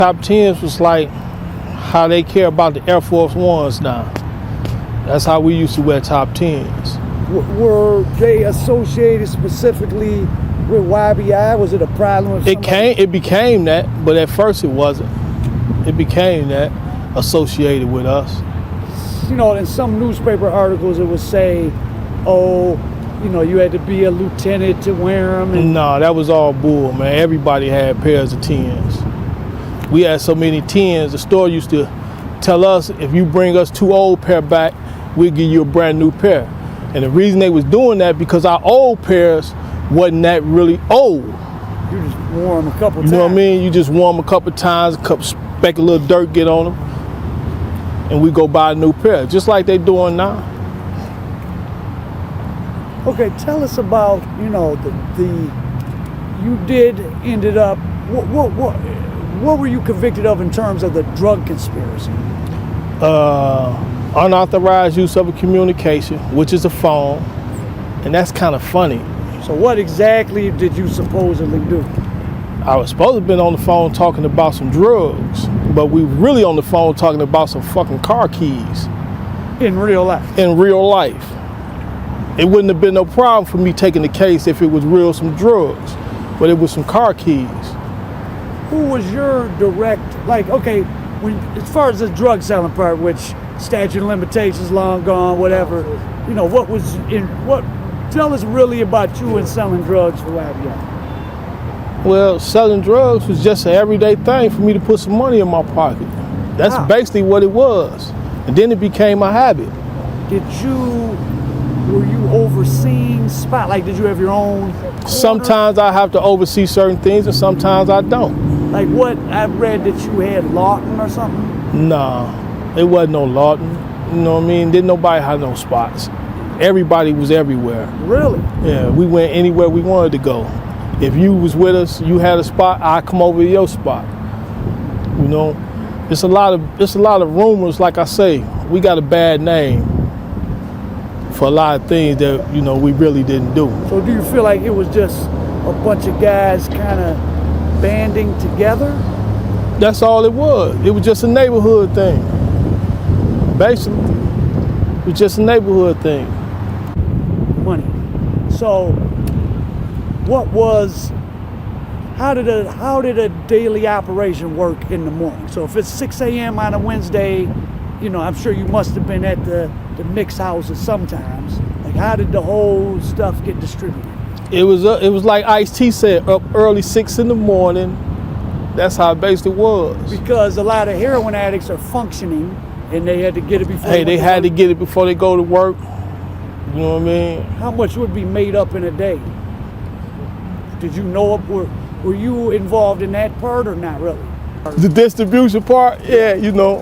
Top 10s was like how they care about the Air Force Ones now. That's how we used to wear top 10s. Were they associated specifically with YBI? Was it a problem with It became that, but at first it wasn't. It became that, associated with us. You know, in some newspaper articles it would say, oh, you know, you had to be a lieutenant to wear them. And no, that was all bull, man. Everybody had pairs of 10s. We had so many 10s, the store used to tell us, if you bring us 2 old pair back, we'll give you a brand new pair. And the reason they was doing that, because our old pairs wasn't that really old. You just wore them a couple times. You know what I mean? You just wore them a couple times, speck a little dirt get on them, and we go buy a new pair, just like they doing now. Okay, tell us about, you know, you ended up, what were you convicted of in terms of the drug conspiracy? Unauthorized use of a communication, which is a phone, and that's kind of funny. So what exactly did you supposedly do? I was supposed to have been on the phone talking about some drugs, but we really on the phone talking about some fucking car keys. In real life? In real life. It wouldn't have been no problem for me taking the case if it was real some drugs, but it was some car keys. Who was your direct, like, okay, as far as the drug selling part, which statute of limitations long gone, whatever, you know, tell us really about you and selling drugs for YBI. Well, selling drugs was just an everyday thing for me to put some money in my pocket. That's basically what it was. And then it became a habit. Were you overseeing spot? Like, did you have your own corner? Sometimes I have to oversee certain things and sometimes I don't. Like what? I read that you had Lawton or something? Nah, it wasn't no Lawton. You know what I mean? Didn't nobody have no spots. Everybody was everywhere. Really? Yeah, we went anywhere we wanted to go. If you was with us, you had a spot, I'd come over to your spot. You know, it's a lot of rumors. Like I say, we got a bad name for a lot of things that, you know, we really didn't do. So do you feel like it was just a bunch of guys kind of banding together? That's all it was. It was just a neighborhood thing. Basically, it was just a neighborhood thing. Money. So how did a daily operation work in the morning? So if it's 6 a.m. on a Wednesday, you know, I'm sure you must have been at the mix houses sometimes. Like, how did the whole stuff get distributed? It was like Ice-T said, up early 6 in the morning. That's how it basically was. Because a lot of heroin addicts are functioning, and they had to get it before. Hey, they had to get it before they go to work. You know what I mean? How much would be made up in a day? Did you know were you involved in that part or not really? The distribution part, yeah, you know.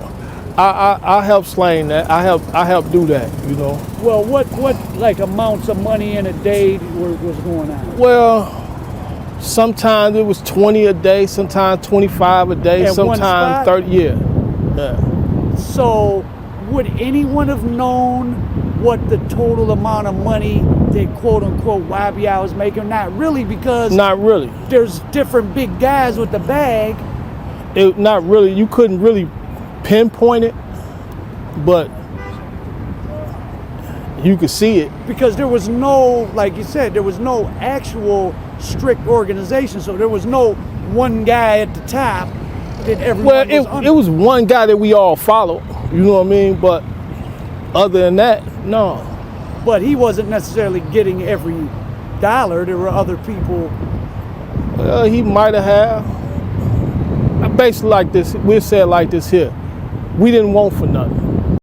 I help slang that. I help do that, you know. Well, what like amounts of money in a day was going on? Well, sometimes it was 20 a day, sometimes 25 a day, at sometimes 30. Yeah. So, would anyone have known what the total amount of money that quote unquote YBI was making? Not really, because not really. There's different big guys with the bag. Not really. You couldn't really pinpoint it, but you could see it. Because there was no, like you said, there was no actual strict organization, so there was no one guy at the top that everyone was under. It was one guy that we all followed, you know what I mean? But other than that, no. But he wasn't necessarily getting every dollar. There were other people. Well, he might have. Basically like this, we'll say it like this here. We didn't want for nothing.